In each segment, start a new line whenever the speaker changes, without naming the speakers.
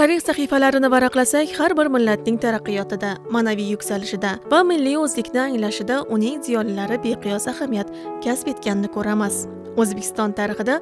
Tarix sahifalarini varaqlasak, har bir millatning taraqqiyotida, ma'naviy yuksalishida va milliy o'zlikni anglashida uning ziyolilari beqiyos ahamiyat kasb etganini ko'ramiz. O'zbekiston tarixida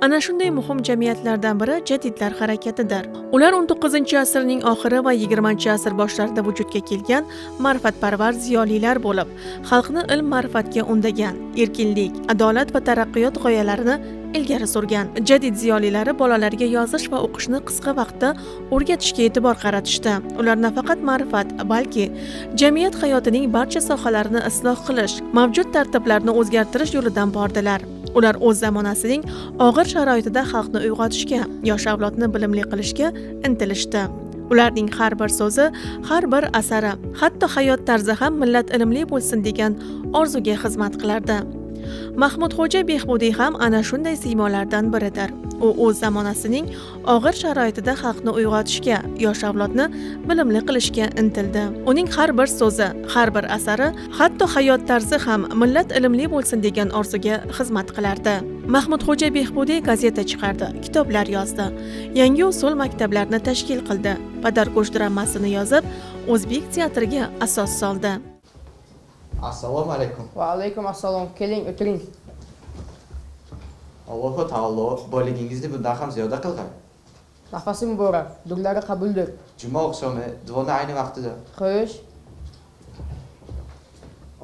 ana shunday muhim jamiyatlardan biri jadidlar harakatidir. Ular 19-asrning oxiri va 20-asr boshlarida vujudga kelgan ma'rifatparvar ziyolilar bo'lib, xalqni ilm-ma'rifatga undagan, erkinlik, adolat va taraqqiyot g'oyalarini ilgari surgan. Jadid ziyolilari bolalarga yozish va o'qishni qisqa vaqtda o'rgatishga e'tibor qaratishdi. Ular nafaqat ma'rifat, balki jamiyat hayotining barcha sohalarini isloh qilish, mavjud tartiblarni o'zgartirish yo'lidan bordilar. Ular o'z zamonasining og'ir sharoitida xalqni uyg'otishga, yosh avlodni bilimli qilishga intilishdi. Ularning har bir so'zi, har bir asari, hatto hayot tarzi ham millat ilmli bo'lsin degan orzuga xizmat qilardi. Mahmudxo'ja Behbudiy ham ana shunday siymolardan biridir. U o'z zamonasining og'ir sharoitida xalqni uyg'otishga, yosh avlodni bilimli qilishga intildi. Uning har bir so'zi, har bir asari, hatto hayot tarzi ham millat ilmli bo'lsin degan orzuga xizmat qilardi. Mahmudxo'ja Behbudiy gazeta chiqardi, kitoblar yozdi, yangi usul maktablarni tashkil qildi, Padarkosh dramasini yozib, o'zbek teatriga asos soldi.
Assalomu alaykum.
Va alaykum assalom. Keling, o'tiring.
Alloh taolo boyligingizni bundan ham ziyoda qilg'ay.
Nafasim muborak, durlari qabuldir.
Juma oqshomi duoni ayni vaqtida.
Xo'sh,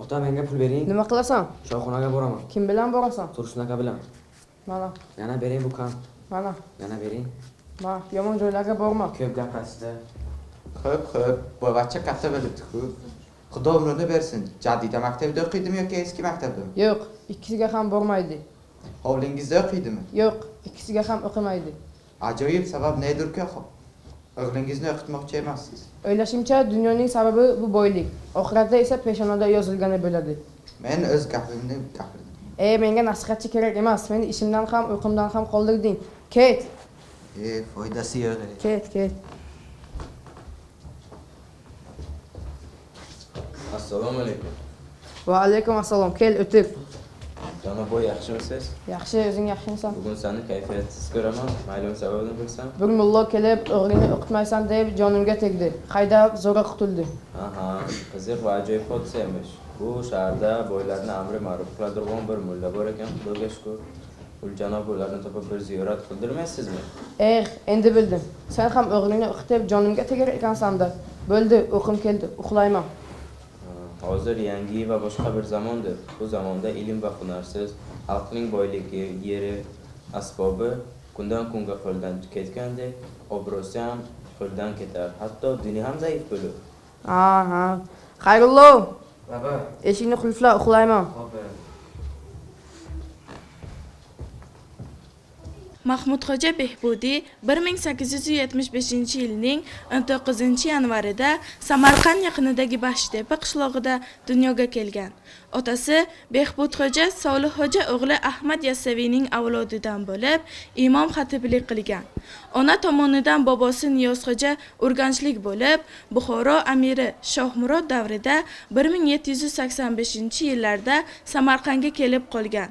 Ota, menga pul bering.
nima qilasan?
Shohxonaga boraman.
Kim bilan borasan?
Tursun aka bilan.
Mana,
Yana bering bu kam.
mana,
Yana bering.
mana, yomon joylarga borma.
Ko'p gapirasizda.
Xo'p, boyvachcha katta bilibdi-ku. Xudo umrini bersin. Jadida maktabda o'qiydimi yoki eski maktabdami?
Yo'q, ikkisiga ham bormaydi.
Hovlingizda o'qiydimi?
Yo'q, ikkisiga ham o'qimaydi.
Ajoyib sabab nedir-ku? O'g'lingizni o'qitmoqchi emassiz.
O'ylashimcha, dunyoning sababi bu boylik. Oxiratda esa peshonada yozilgani bo'ladi.
Men o'z gapimni gapirdim.
Menga nasihatchi kerak emas. Meni ishimdan ham, uyqumdan ham qoldirding. Ket,
Foydasi yo'q.
ket.
Assalomu alaykum.
Va alaykum assalom. Kel, o'tir.
Janob boy, yaxshimisiz?
Yaxshi, o'zing yaxshimisan?
Bugun seni kayfiyatsiz ko'raman. Mayli, sababini bilsam.
Bir mullo kelib, o'g'lini o'qitmaysan deb jonimga tegdi. Haydab zo'rg'a qutuldi.
Aha, qiziq va ajoyib hodisa emish. Bu shaharda boylarni amri ma'ruf qiladigan bir mulla bor ekan, Xudoga shukr. Ul janob ularni topib bir ziyorat qildirmaysizmi?
Endi bildim. Sen ham o'g'lingni o'qitib jonimga tegar ekansan-da. Bo'ldi, o'qim keldi, uxlayman.
Hozir yangi va boshqa bir zamondir. Bu zamonda ilm va hunarsiz, xalqning boyligi, yeri, asbobi kundan kunga qo'ldan ketgandek, obro'si ham qo'ldan ketar. Hatto dini ham zaif bo'lur.
Aha. Xayrullo,
Baba.
eshikni qulfla, uxlayman.
Mahmudxo'ja Behbudiy 1875-yilning 19-yanvarida Samarqand yaqinidagi Bashtepa qishlog'ida dunyoga kelgan. Otasi Behbudxo'ja Solihxo'ja o'g'li Ahmad Yassaviyning avlodidan bo'lib, imom xatiblik qilgan. Ona tomonidan bobosi Niyozxo'ja urganchlik bo'lib, Buxoro amiri Shohmurod davrida 1785-yillarda Samarqandga kelib qolgan.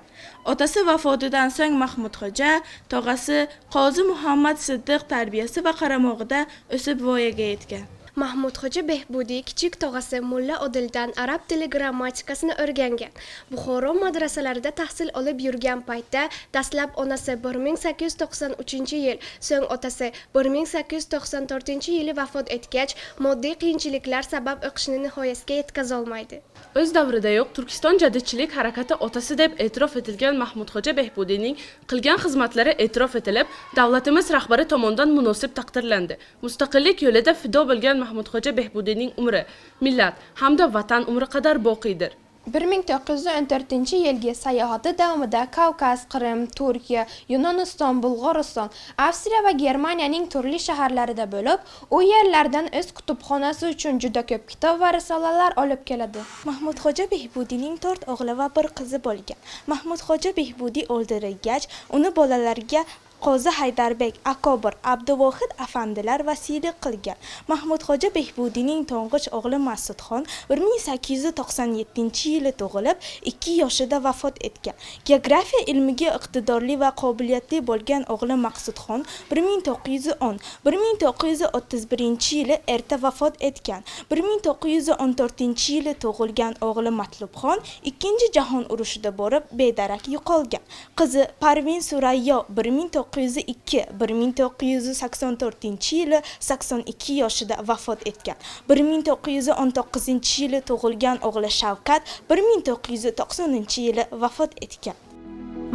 Otasi vafotidan so'ng Mahmudxo'ja tog'asi Qozi Muhammad Siddiq tarbiyasi va qaramog'ida o'sib voyaga yetgan.
Mahmudxo'ja Behbudiy kichik tog'asi Mulla Odildan arab tili grammatikasini o'rgangan. Buxoro madrasalarida tahsil olib yurgan paytda dastlab onasi 1893-yil, so'ng otasi 1894-yili vafot etgach, moddiy qiyinchiliklar sabab o'qishni nihoyasiga yetkaza olmaydi.
O'z davridayoq Turkiston jadidchilik harakati otasi deb e'tirof etilgan Mahmudxo'ja Behbudiyning qilgan xizmatlari e'tirof etilib, davlatimiz rahbari tomonidan munosib taqdirlandi. Mustaqillik yo'lida fido bo'lgan Mahmudxo'ja Behbudiyning umri, millat hamda vatan umri qadar boqiydir.
1914-yilgi sayohati davomida Kavkaz, Qrim, Turkiya, Yunoniston, Bulg'oriston, Avstriya va Germaniyaning turli shaharlarida bo'lib, u yerlardan o'z kutubxonasi uchun juda ko'p kitob va risolalar olib keladi.
Mahmudxo'ja Behbudiyning 4 o'g'li va 1 qizi bo'lgan. Mahmudxo'ja Behbudiy o'ldirilgach, uni bolalariga Qozi Haydarbek, Akobir, Abduvohid afandilar vasiylik qilgan. Mahmudxo'ja Behbudiyning to'ng'ich o'g'li Mas'udxon 1897-yili tug'ilib, 2 yoshida vafot etgan. Geografiya ilmiga iqtidorli va qobiliyatli bo'lgan o'g'li Maqsudxon 1931-yili erta vafot etgan. 1914-yili tug'ilgan o'g'li Matlubxon 2-jahon urushida borib bedarak yo'qolgan. Qizi Parvin Surayyo 1902-1984-yili 82 yoshida vafot etgan. 1919-yili tug'ilgan o'g'li Shavkat 1990-yili vafot etgan.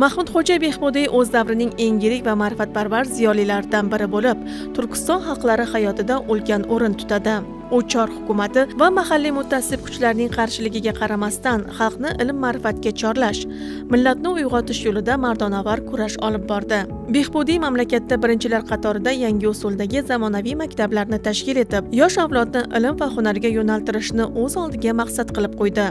Mahmudxo'ja Behbudiy o'z davrining eng yirik va ma'rifatparvar ziyolilaridan biri bo'lib, Turkiston xalqlari hayotida ulkan o'rin tutadi. U Chor hukumati va mahalliy mutaassib kuchlarning qarshiligiga qaramasdan xalqni ilm-ma'rifatga chorlash, millatni uyg'otish yo'lida mardonavar kurash olib bordi. Behbudiy mamlakatda birinchilar qatorida yangi usuldagi zamonaviy maktablarni tashkil etib, yosh avlodni ilm va hunarga yo'naltirishni o'z oldiga maqsad qilib qo'ydi.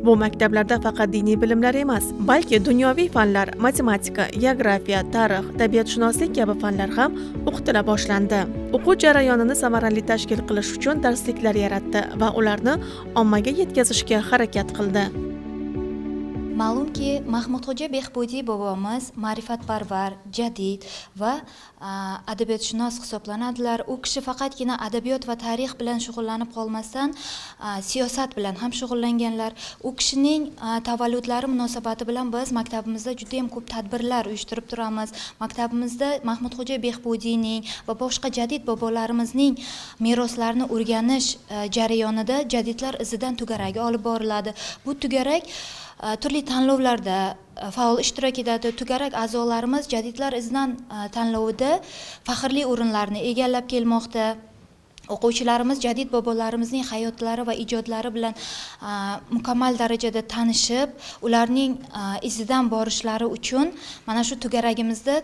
Bu maktablarda faqat diniy bilimlar emas, balki dunyoviy fanlar, matematika, geografiya, tarix, tabiatshunoslik kabi fanlar ham o'qitila boshlandi. O'quv jarayonini samarali tashkil qilish uchun darsliklar yaratdi va ularni ommaga yetkazishga harakat qildi.
Ma'lumki, Mahmudxo'ja Behbudiy bobomiz ma'rifatparvar, jadid va adabiyotshunos hisoblanadilar. U kishi faqatgina adabiyot va tarix bilan shug'ullanib qolmasdan, siyosat bilan ham shug'ullanganlar. U kishining tavalludlari munosabati bilan biz maktabimizda juda ham ko'p tadbirlar uyushtirib turamiz. Maktabimizda Mahmudxo'ja Behbudiyning va boshqa jadid bobolarimizning meroslarini o'rganish jarayonida jadidlar izidan tugaragi olib boriladi. Bu tugarak turli tanlovlarda faol ishtirok etadi. Tugarak a'zolarimiz jadidlar izidan tanlovida faxrli o'rinlarni egallab kelmoqda. O'quvchilarimiz jadid bobolarimizning hayotlari va ijodlari bilan mukammal darajada tanishib, ularning izidan borishlari uchun mana shu tugaragimizda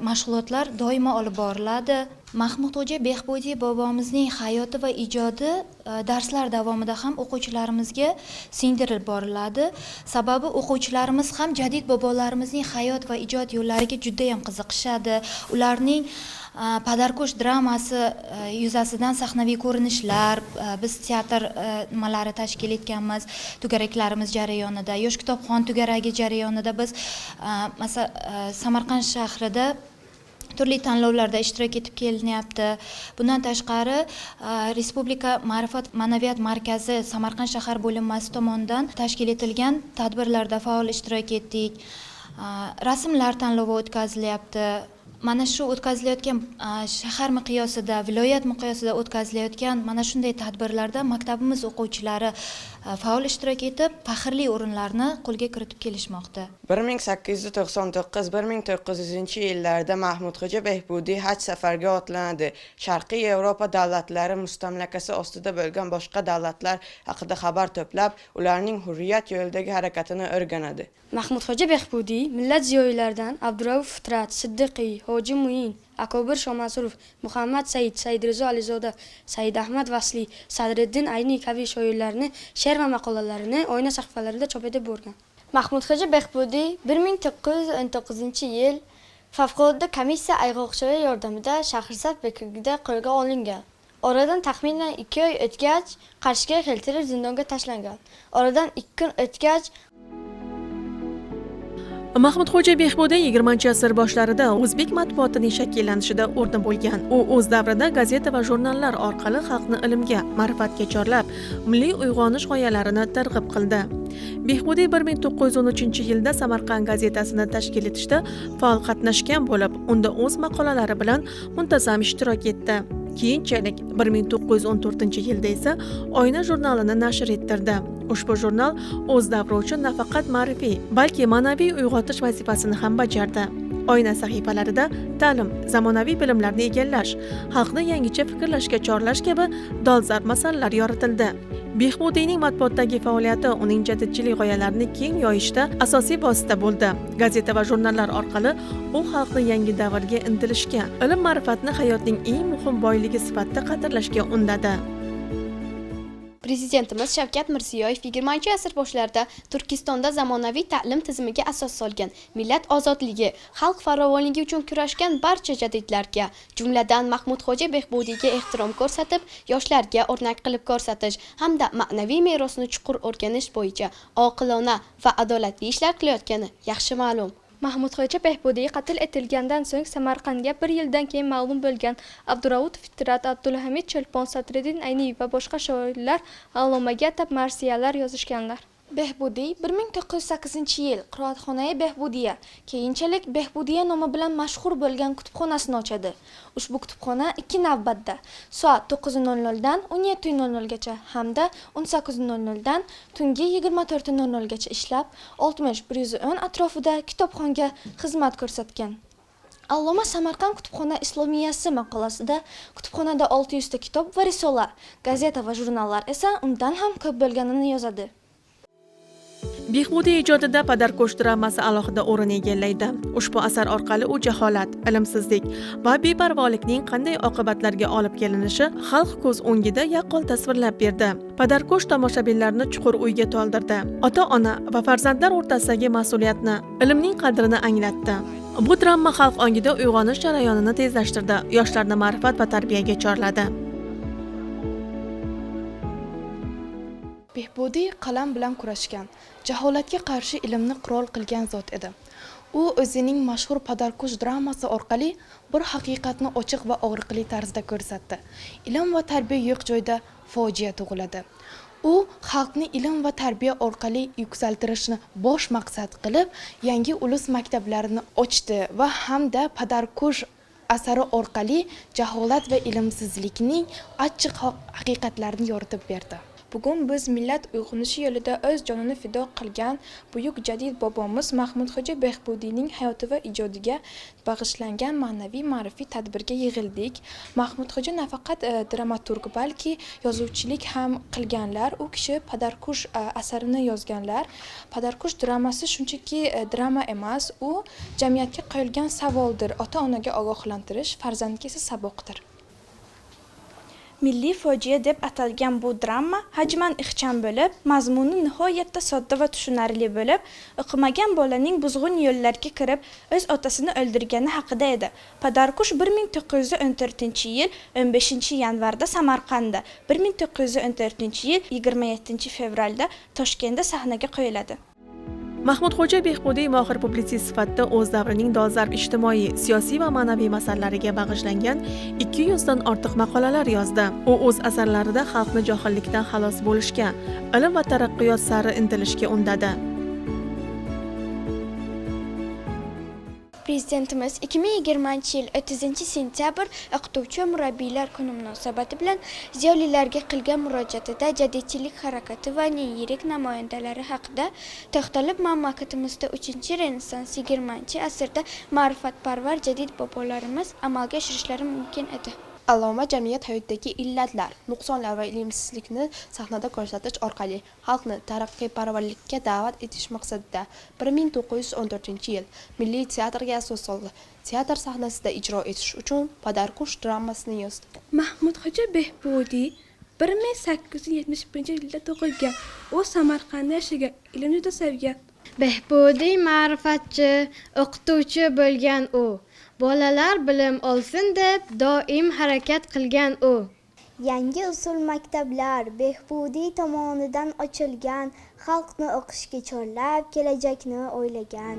mashg'ulotlar doimo olib boriladi. Mahmudxo'ja Behbudiy bobomizning hayoti va ijodi darslar davomida ham o'quvchilarimizga singdirib boriladi. Sababi o'quvchilarimiz ham jadid bobolarimizning hayot va ijod yo'llariga juda ham qiziqishadi. Ularning Padarkosh dramasi yuzasidan sahnaviy ko'rinishlar, biz teatr nimalari tashkil etganmiz tugaraklarimiz jarayonida. Yosh kitobxon tugaragi jarayonida biz Samarqand shahrida turli tanlovlarda ishtirok etib kelinyapti. Bundan tashqari Respublika Ma'rifat Ma'naviyat markazi Samarqand shahar bo'linmasi tomonidan tashkil etilgan tadbirlarda faol ishtirok etdik. Rasmlar tanlovi o'tkazilyapti. Mana shu o'tkazilayotgan shahar miqyosida, viloyat miqyosida o'tkazilayotgan mana shunday tadbirlarda maktabimiz o'quvchilari faol ishtirok etib, faxrli o'rinlarni qo'lga kiritib kelishmoqda.
1899-1900-yillarda Mahmudxo'ja Behbudiy haj safariga otlanadi. Sharqiy Yevropa davlatlari mustamlakasi ostida bo'lgan boshqa davlatlar haqida xabar to'plab, ularning hurriyat yo'lidagi harakatini o'rganadi.
Mahmudxo'ja Behbudiy millat ziyoyilaridan Abdurauf Fitrat, Siddiqiy, Hoji Muin, Akobir Shomasurov, Muhammad Said, Saidrizo Alizoda, Said Ahmad Vasli, Sadriddin Ayni kabi shoirlarni she'r va maqolalarini oyna sahifalarida chop etib borgan.
Mahmudxo'ja Behbudiy 1919-yil favqulodda komissiya ayg'oqchilari yordamida Shahrisabz bekatida qo'lga olingan. Oradan taxminan 2 oy o'tgach, Qarshga keltirib zindonga tashlangan. Oradan 2 kun o'tgach
Mahmudxo'ja Behbudiy 20-asr boshlarida o'zbek matbuotining shakllanishida o'rni bo'lgan. U o'z davrida gazeta va jurnallar orqali xalqni ilmga, ma'rifatga chorlab, milliy uyg'onish g'oyalarini targ'ib qildi. Behbudiy 1913-yilda Samarqand gazetasini tashkil etishda faol qatnashgan bo'lib, unda o'z maqolalari bilan muntazam ishtirok etdi. Keyinchalik 1914-yilda esa Oyna jurnalini nashr ettirdi. Ushbu jurnal o'z davri uchun nafaqat ma'rifiy, balki ma'naviy uyg'otish vazifasini ham bajardi. Oyna sahifalarida ta'lim, zamonaviy bilimlarni egallash, xalqni yangicha fikrlashga chorlash kabi dolzarb masalalar yoritildi. Behbudiyning matbuotdagi faoliyati uning jadidchilik g'oyalarini keng yoyishda asosiy vosita bo'ldi. Gazeta va jurnallar orqali u xalqni yangi davrga intilishga, ilm-ma'rifatni hayotning eng muhim boyligi sifatida qadrlashga undadi.
Prezidentimiz Shavkat Mirziyoyev 20-asr boshlarida Turkistonda zamonaviy ta'lim tizimiga asos solgan, millat ozodligi, xalq farovonligi uchun kurashgan barcha jadidlarga, jumladan Mahmudxo'ja Behbudiyga ehtirom ko'rsatib, yoshlarga o'rnak qilib ko'rsatish hamda ma'naviy merosni chuqur o'rganish bo'yicha oqilona va adolatli ishlar qilayotgani yaxshi ma'lum.
Mahmudxo'ja Behbudiy qatl etilgandan so'ng Samarqandga 1 yildan keyin ma'lum bo'lgan Abdurauf Fitrat, Abdulhamid Cholpon, Sadriddin Ayniy va boshqa shoirlar allomaga atab marsiyalar yozishganlar.
Behbudiy 1908-yil qiroatxonai Behbudiya, keyinchalik Behbudiya nomi bilan mashhur bo'lgan kutubxonasini ochadi. Ushbu kutubxona 2 navbatda soat 9:00 dan 17:00 gacha hamda 18:00 dan tungi 24:00 gacha ishlab, 60-110 atrofida kitobxonga xizmat ko'rsatgan. Alloma Samarqand kutubxona islomiyasi maqolasida kutubxonada 600 ta kitob va risola, gazeta va jurnallar esa undan ham ko'p bo'lganini yozadi.
Behbudiy ijodida Padarko'sh dramasi alohida o'rin egallaydi. Ushbu asar orqali u jaholat, ilmsizlik va beparvolikning qanday oqibatlarga olib kelinishi xalq ko'z o'ngida yaqqol tasvirlab berdi. Padarko'sh tomoshabinlarni chuqur o'yga toldirdi. Ota-ona va farzandlar o'rtasidagi mas'uliyatni, ilmning qadrini anglatdi. Bu drama xalq ongida uyg'onish jarayonini tezlashtirdi, yoshlarni ma'rifat va tarbiyaga chorladi.
Behbudiy qalam bilan kurashgan, jaholatga qarshi ilmni qurol qilgan zot edi. U o'zining mashhur Padarko'sh dramasi orqali bir haqiqatni ochiq va og'riqli tarzda ko'rsatdi. Ilm va tarbiya yo'q joyda fojia tug'iladi. U xalqni ilm va tarbiya orqali yuksaltirishni bosh maqsad qilib, yangi ulus maktablarini ochdi va hamda Padarko'sh asari orqali jaholat va ilmsizlikning achchiq haqiqatlarini yoritib berdi.
Bugun biz millat uyg'onishi yo'lida o'z jonini fido qilgan buyuk jadid bobomiz Mahmudxo'ja Behbudiyning hayoti va ijodiga bag'ishlangan ma'naviy ma'rifiy tadbirga yig'ildik. Mahmudxo'ja nafaqat dramaturg, balki yozuvchilik ham qilganlar. U kishi Padarko'sh asarini yozganlar. Padarko'sh dramasi shunchaki drama emas, u jamiyatga qo'yilgan savoldir. Ota-onaga ogohlantirish, farzandga esa saboqdir.
Milliy fojia deb atalgan bu drama hajman ixcham bo'lib, mazmuni nihoyatda sodda va tushunarli bo'lib, o'qimagan bolaning buzg'un yo'llarga kirib, o'z otasini o'ldirgani haqida edi. Padarko'sh 1914-yil 15-yanvarda Samarqandda, 1914-yil 27-fevralda Toshkentda sahnaga qo'yiladi.
Mahmudxo'ja Behbudiy mohir publitsist sifatida o'z davrining dolzarb ijtimoiy, siyosiy va ma'naviy masalalariga bag'ishlangan 200 dan ortiq maqolalar yozdi. U o'z asarlarida xalqni johillikdan xalos bo'lishga, ilm va taraqqiyot sari intilishga undadi.
Prezidentimiz 2020-yil 30-sentyabr o'qituvchi va murabbiylar kuni munosabati bilan ziyolilarga qilgan murojaatida jadidchilik harakati va uning yirik namoyandalari haqida to'xtalib, mamlakatimizda 3-renessans 20-asrda ma'rifatparvar jadid bobolarimiz amalga oshirishlari mumkin edi.
Alloma jamiyat hayotidagi illatlar, nuqsonlar va ilmsizlikni sahnada ko'rsatish orqali xalqni taraqqiyparvarlikka da'vat etish maqsadida 1914-yil Milliy teatrga asos soldi. Teatr sahnasida ijro etish uchun Padarko'sh dramasini yozdi.
Mahmudxo'ja Behbudiy 1871-yilda tug'ilgan. U Samarqandda yashagan, ilmni juda sevgan.
Behbudiy ma'rifatchi, o'qituvchi bo'lgan u. Bolalar bilim olsin deb doim harakat qilgan u.
Yangi usul maktablar Behbudiy tomonidan ochilgan, xalqni o'qishga chorlab, kelajakni o'ylagan.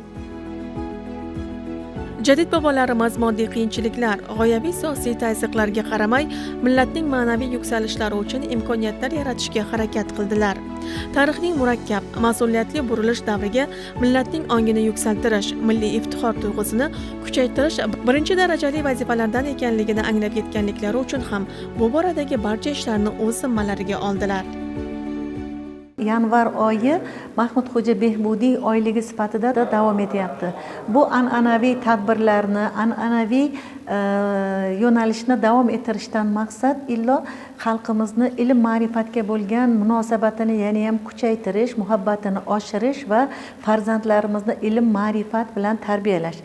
Jadid bobolarimiz moddiy qiyinchiliklar, g'oyaviy siyosiy tazyiqlarga qaramay, millatning ma'naviy yuksalishlari uchun imkoniyatlar yaratishga harakat qildilar. Tarixning murakkab, mas'uliyatli burilish davriga millatning ongini yuksaltirish, milliy iftixor tuyg'usini kuchaytirish birinchi darajali vazifalardan ekanligini anglab yetganliklari uchun ham bu boradagi barcha ishlarni o'z zimmalariga oldilar.
Yanvar oyi Mahmudxo'ja Behbudiy oyligi sifatida davom etyapti. Bu an'anaviy tadbirlarni, an'anaviy yo'nalishni davom ettirishdan maqsad illo xalqimizni ilm ma'rifatga bo'lgan munosabatini yana ham kuchaytirish, muhabbatini oshirish va farzandlarimizni ilm ma'rifat bilan tarbiyalash.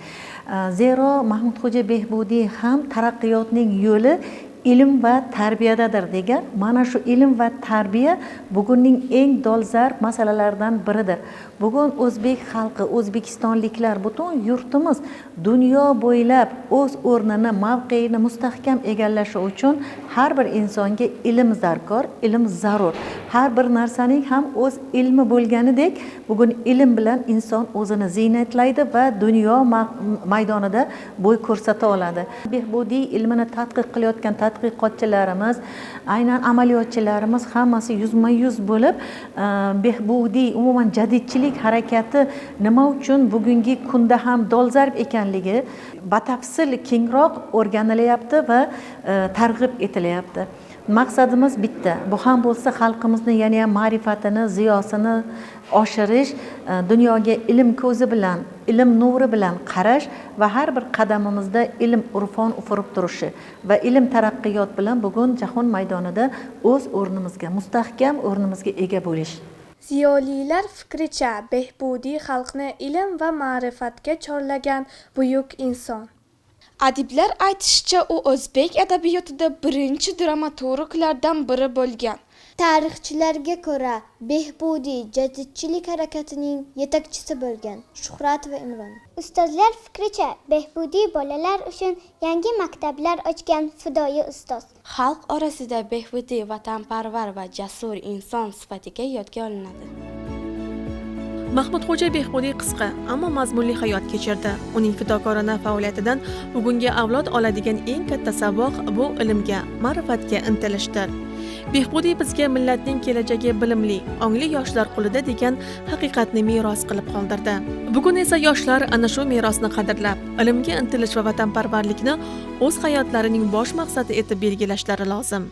Zero Mahmudxo'ja Behbudiy ham taraqqiyotning yo'li ilm va tarbiyadadir degan. Mana shu ilm va tarbiya bugunning eng dolzarb masalalardan biridir. Bugun o'zbek xalqi, o'zbekistonliklar, butun yurtimiz dunyo bo'ylab o'z o'rnini, mavqeini mustahkam egallashi uchun har bir insonga ilm zarkor, ilm zarur. Har bir narsaning ham o'z ilmi bo'lganidek, bugun ilm bilan inson o'zini ziynatlaydi va dunyo maydonida bo'y ko'rsata oladi. Behbudiy ilmini tadqiq qilayotgan tadqiqotchilarimiz, aynan amaliyotchilarimiz hammasi yuzma-yuz bo'lib, behbudiy, umuman jadidchilik harakati nima uchun bugungi kunda ham dolzarb ekanligi batafsil kengroq o'rganilyapti va targ'ib etilyapti. Maqsadimiz bitta. Bu ham bo'lsa xalqimizni yana ham ma'rifatini, ziyosini oshirish, dunyoga ilm ko'zi bilan, ilm nuri bilan qarash va har bir qadamimizda ilm urfon ufurib turishi va ilm taraqqiyot bilan bugun jahon maydonida o'z o'rnimizga, mustahkam o'rnimizga ega bo'lish.
Ziyolilar fikricha, Behbudiy xalqni ilm va ma'rifatga chorlagan buyuk inson.
Adiblar aytishicha, u o'zbek adabiyotida birinchi dramaturglardan biri bo'lgan.
Tarixchilarga ko'ra, Behbudiy jadidchilik harakatining yetakchisi bo'lgan. Shuhrat va Imron.
Ustozlar fikricha, Behbudiy bolalar uchun yangi maktablar ochgan fidoyi ustoz.
Xalq orasida Behbudiy vatanparvar va jasur inson sifatida yodga olinadi.
Mahmudxo'ja Behbudiy qisqa, ammo mazmunli hayot kechirdi. Uning fidokorona faoliyatidan bugungi avlod oladigan eng katta saboq bu ilmga, ma'rifatga intilishdir. Behbudiy bizga millatning kelajagi bilimli, ongli yoshlar qo'lida degan haqiqatni meros qilib qoldirdi. Bugun esa yoshlar ana shu merosni qadrlab, ilmga intilish va vatanparvarlikni o'z hayotlarining bosh maqsadi etib belgilashlari lozim.